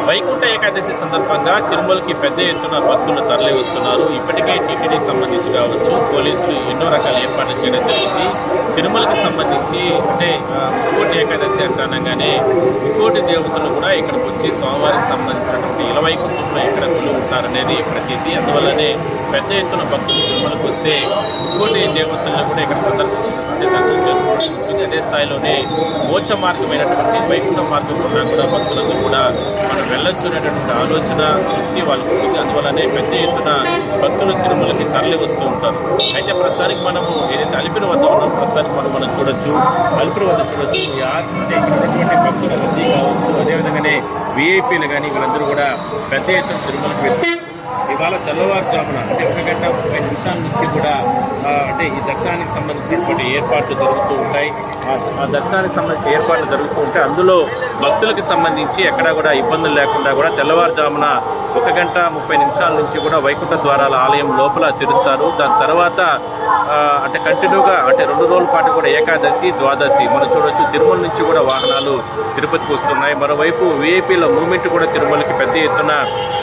వైకుంఠ ఏకాదశి సందర్భంగా తిరుమలకి పెద్ద ఎత్తున భక్తులు తరలి వస్తున్నారు. ఇప్పటికే టీటీడీకి సంబంధించి కావచ్చు, పోలీసులు ఎన్నో రకాల ఏర్పాట్లు చేయడం జరిగింది. తిరుమలకి సంబంధించి అంటే ముక్కోటి ఏకాదశి అంటానగానే ముక్కోటి దేవతలు కూడా ఇక్కడికి వచ్చి స్వామివారికి సంబంధించినటువంటి ఇలవైకుంఠంలో ఎక్కడ కొలువు ఉంటారనేది ప్రతీతి. అందువల్లనే పెద్ద ఎత్తున భక్తులు తిరుమలకు వస్తే ముక్కోటి దేవతలను కూడా ఇక్కడ సందర్శించినటువంటి దర్శనం చేసుకోవడం. అదే స్థాయిలోనే మోక్ష మార్గమైనటువంటి వైకుంఠ మార్గం కూడా భక్తులందరూ కూడా మనం వెళ్ళొచ్చు అనేటువంటి ఆలోచన వృత్తి వాళ్ళకు ఉంటుంది. అందువల్లనే పెద్ద ఎత్తున భక్తులు తిరుమలకి తరలి వస్తూ ఉంటారు. అయితే ప్రస్తుతానికి మనము ఏదైతే అలిపిరి వద్ద ఉన్నాం, ప్రస్తుతానికి మనం చూడొచ్చు, అలిపిరి వద్ద చూడొచ్చు. అంటే ఇటువంటి భక్తుల రద్దీ కావచ్చు, అదేవిధంగానే విఐపీలు కానీ వీళ్ళందరూ కూడా పెద్ద ఎత్తున తిరుమలకి వెళ్తారు. ఇవాళ తెల్లవారుజామున అంటే 1 గంట 30 నిమిషాల నుంచి కూడా అంటే ఈ దర్శనానికి సంబంధించినటువంటి ఏర్పాట్లు జరుగుతూ ఉంటాయి. ఆ దర్శనానికి సంబంధించిన ఏర్పాట్లు జరుగుతూ ఉంటాయి. అందులో భక్తులకు సంబంధించి ఎక్కడా కూడా ఇబ్బందులు లేకుండా కూడా తెల్లవారుజామున 1 గంట 30 నిమిషాల నుంచి కూడా వైకుంఠ ద్వారాల ఆలయం లోపల తెరుస్తారు. దాని తర్వాత అంటే కంటిన్యూగా అంటే 2 రోజుల పాటు కూడా ఏకాదశి, ద్వాదశి మనం చూడవచ్చు. తిరుమల నుంచి కూడా వాహనాలు తిరుపతికి వస్తున్నాయి. మరోవైపు విఐపీల మూవ్మెంట్ కూడా తిరుమలకి పెద్ద ఎత్తున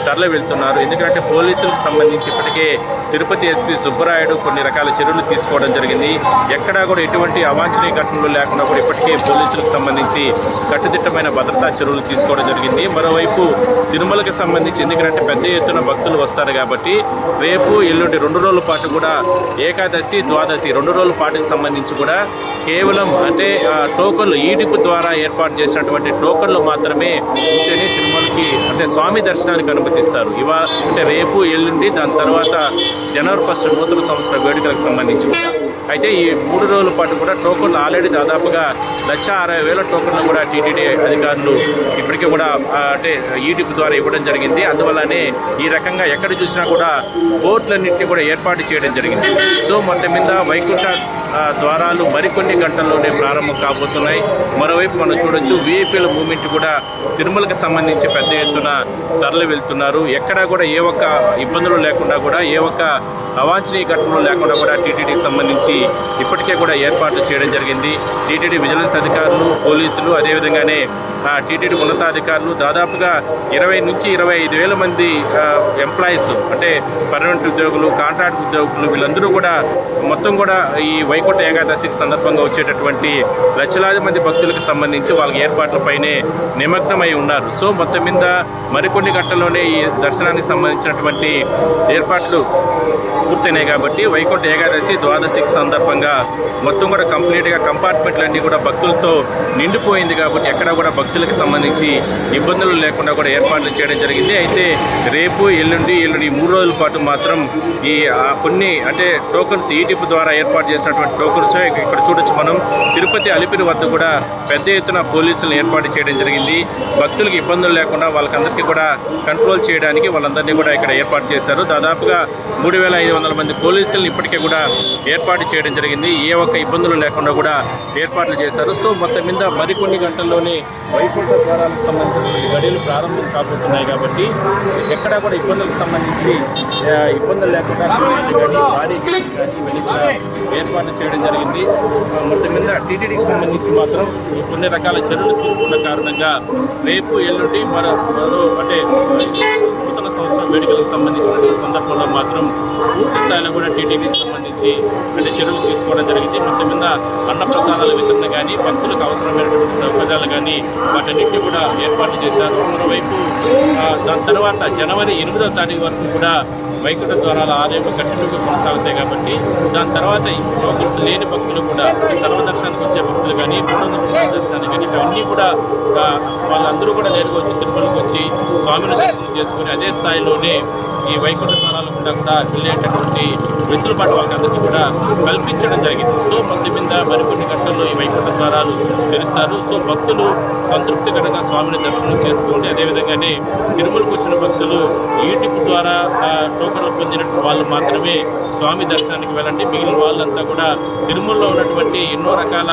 తరలి వెళ్తున్నారు. ఎందుకంటే పోలీసులకు సంబంధించి ఇప్పటికే తిరుపతి ఎస్పీ సుబ్బరాయుడు కొన్ని రకాల చర్యలు తీసుకోవడం జరిగింది. ఎక్కడా కూడా ఎటువంటి అవాంఛనీయ ఘటనలు లేకుండా కూడా ఇప్పటికే పోలీసులకు సంబంధించి కట్టుదిట్టమైన భద్రతా చర్యలు తీసుకోవడం జరిగింది. మరోవైపు తిరుమలకి సంబంధించి ఎందుకంటే పెద్ద ఎత్తున భక్తులు వస్తారు కాబట్టి రేపు ఎల్లుండి 2 రోజుల పాటు కూడా ఏకాదశి, ద్వాదశి 2 రోజుల పాటుకు సంబంధించి కూడా కేవలం అంటే టోకన్లు ఈడిపు ద్వారా ఏర్పాటు చేసినటువంటి టోకన్లు మాత్రమే ఉంటేనే తిరుమలకి అంటే స్వామి దర్శనానికి అనుమతిస్తారు. ఇవాళ అంటే రేపు ఎల్లుండి, దాని తర్వాత జనవరి 1 నూతన సంవత్సర వేడుకలకు సంబంధించి కూడా అయితే ఈ 3 రోజుల పాటు కూడా టోకన్లు ఆల్రెడీ దాదాపుగా 1,60,000 టోకన్లు కూడా టీటీడీ అధికారులు ఇప్పటికే కూడా అంటే ఈడిపు ద్వారా ఇవ్వడం జరిగింది. అందువల్లనే ఈ రకంగా ఎక్కడ చూసినా కూడా బోర్డులన్నింటినీ కూడా ఏర్పాటు చేయడం జరిగింది. సో మొత్తం మీద వైకుంఠ ద్వారాలు మరికొన్ని గంటల్లోనే ప్రారంభం కాబోతున్నాయి. మరోవైపు మనం చూడొచ్చు, విఐపీల మూవ్మెంట్ కూడా తిరుమలకు సంబంధించి పెద్ద ఎత్తున తరలి వెళ్తున్నారు. ఎక్కడా కూడా ఏ ఒక్క ఇబ్బందులు లేకుండా కూడా ఏ ఒక్క అవాంఛనీయ ఘటనలు లేకుండా కూడా టీటీడీకి సంబంధించి ఇప్పటికే కూడా ఏర్పాట్లు చేయడం జరిగింది. టీటీడీ విజిలెన్స్ అధికారులు, పోలీసులు, అదేవిధంగానే టీటీడీ ఉన్నతాధికారులు దాదాపుగా 20 నుంచి 25,000 మంది ఎంప్లాయీస్ అంటే పర్మనెంట్ ఉద్యోగులు, కాంట్రాక్ట్ ఉద్యోగులు వీళ్ళందరూ కూడా మొత్తం కూడా ఈ వైకుంఠ ఏకాదశికి సందర్భంగా వచ్చేటటువంటి లక్షలాది మంది భక్తులకు సంబంధించి వాళ్ళ ఏర్పాట్లపైనే నిమగ్నమై ఉన్నారు. సో మొత్తం మీద మరికొన్ని గంటల్లోనే ఈ దర్శనానికి సంబంధించినటువంటి ఏర్పాట్లు పూర్తయినాయి కాబట్టి వైకుంఠ ఏకాదశి, ద్వాదశికి సందర్భంగా మొత్తం కూడా కంప్లీట్గా కంపార్ట్మెంట్లన్నీ కూడా భక్తులతో నిండిపోయింది. కాబట్టి ఎక్కడా కూడా భక్తులకు సంబంధించి ఇబ్బందులు లేకుండా కూడా ఏర్పాట్లు చేయడం జరిగింది. అయితే రేపు ఎల్లుండి 3 రోజుల పాటు మాత్రం ఈ కొన్ని అంటే టోకన్స్ ఈటిప్ ద్వారా ఏర్పాటు చేసినటువంటి టోకన్స్ ఇక్కడ చూడొచ్చు. మనం తిరుపతి అలిపిరి వద్ద కూడా పెద్ద ఎత్తున పోలీసులను ఏర్పాటు చేయడం జరిగింది. భక్తులకు ఇబ్బందులు లేకుండా వాళ్ళకందరికీ కూడా కంట్రోల్ చేయడానికి వాళ్ళందరినీ కూడా ఇక్కడ ఏర్పాటు చేశారు. దాదాపుగా 3,500 మంది పోలీసులను ఇప్పటికే కూడా ఏర్పాటు చేయడం జరిగింది. ఏ ఒక్క ఇబ్బందులు లేకుండా కూడా ఏర్పాట్లు చేశారు. సో మొత్తం మీద మరికొన్ని గంటల్లోనే వైకుంఠ ద్వారాలకు సంబంధించిన గడియలు ప్రారంభం కాబోతున్నాయి. కాబట్టి ఎక్కడా కూడా ఇబ్బందులకు సంబంధించి ఇబ్బందులు లేకుండా భారీ ఇవన్నీ కూడా ఏర్పాట్లు చేయడం జరిగింది. మొత్తం మీద టీటీడీకి సంబంధించి మాత్రం కొన్ని రకాల చర్యలు తీసుకున్న కారణంగా రేపు ఎల్లుండి మరో అంటే నూతన సంవత్సరం వేడుకలకు సంబంధించిన సందర్భంలో మాత్రం పూర్తి స్థాయిలో కూడా టీటీడీకి సంబంధించి అంటే చర్యలు తీసుకోవడం జరిగింది. మొత్తం మీద అన్నప్రసాదాల వితరణ కానీ, భక్తులకు అవసరమైనటువంటి సౌకర్యాలు కానీ వాటన్నింటినీ కూడా ఏర్పాటు చేశారు. మరోవైపు దాని తర్వాత జనవరి 8వ తారీఖు వరకు కూడా వైకుంఠ ద్వారాల ఆలయం కంటిన్యూగా కొనసాగుతాయి. కాబట్టి దాని తర్వాత టోకన్స్ లేని భక్తులు కూడా సర్వదర్శనానికి వచ్చే భక్తులు కానీ, దర్శనానికి కానీ ఇవన్నీ కూడా వాళ్ళందరూ కూడా నేరుగా వచ్చి తిరుమలకు వచ్చి స్వామిని దర్శనం చేసుకుని అదే స్థాయిలోనే ఈ వైకుంఠ ద్వారాలు కూడా వెళ్ళేటటువంటి వెసులుబాటు వాళ్ళకందరికీ కూడా కల్పించడం జరిగింది. సో మొత్తం మీద మరికొన్ని గంటల్లో ఈ వైకుంఠ ద్వారాలు తెరుస్తారు. సో భక్తులు సంతృప్తికరంగా స్వామిని దర్శనం చేసుకోండి. అదేవిధంగానే తిరుమలకు వచ్చిన భక్తులు యూట్యూబ్ ద్వారా టోకన్లు పొందిన వాళ్ళు మాత్రమే స్వామి దర్శనానికి వెళ్ళండి. మిగిలిన వాళ్ళంతా కూడా తిరుమలలో ఉన్నటువంటి ఎన్నో రకాల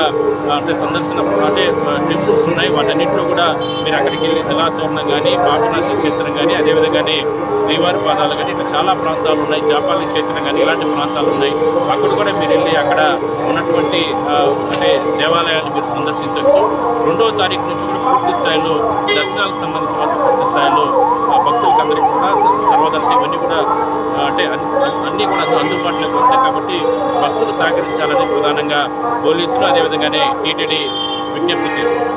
అంటే సందర్శన అంటే టెంపుల్స్ ఉన్నాయి. వాటన్నింటిలో కూడా మీరు అక్కడికి వెళ్ళి శిలాతోరణం కానీ, పాపనాశ క్షేత్రం కానీ, అదేవిధంగానే శ్రీవారి పాదాలు కానీ ఇట్లా చాలా ప్రాంతాలు ఉన్నాయి. జాపాలి క్షేత్రం కానీ ఇలాంటి ప్రాంతాలు ఉన్నాయి. అక్కడ కూడా మీరు వెళ్ళి అక్కడ ఉన్నటువంటి అంటే దేవాలయాన్ని మీరు సందర్శించవచ్చు. 2వ తారీఖు నుంచి కూడా పూర్తి స్థాయిలో దర్శనాలకు సంబంధించి పూర్తి స్థాయిలో కూడా అందుబాటులోకి వస్తాయి. కాబట్టి భక్తులు సహకరించాలని ప్రధానంగా పోలీసులు అదేవిధంగానే టీటీడీ విజ్ఞప్తి చేస్తున్నారు.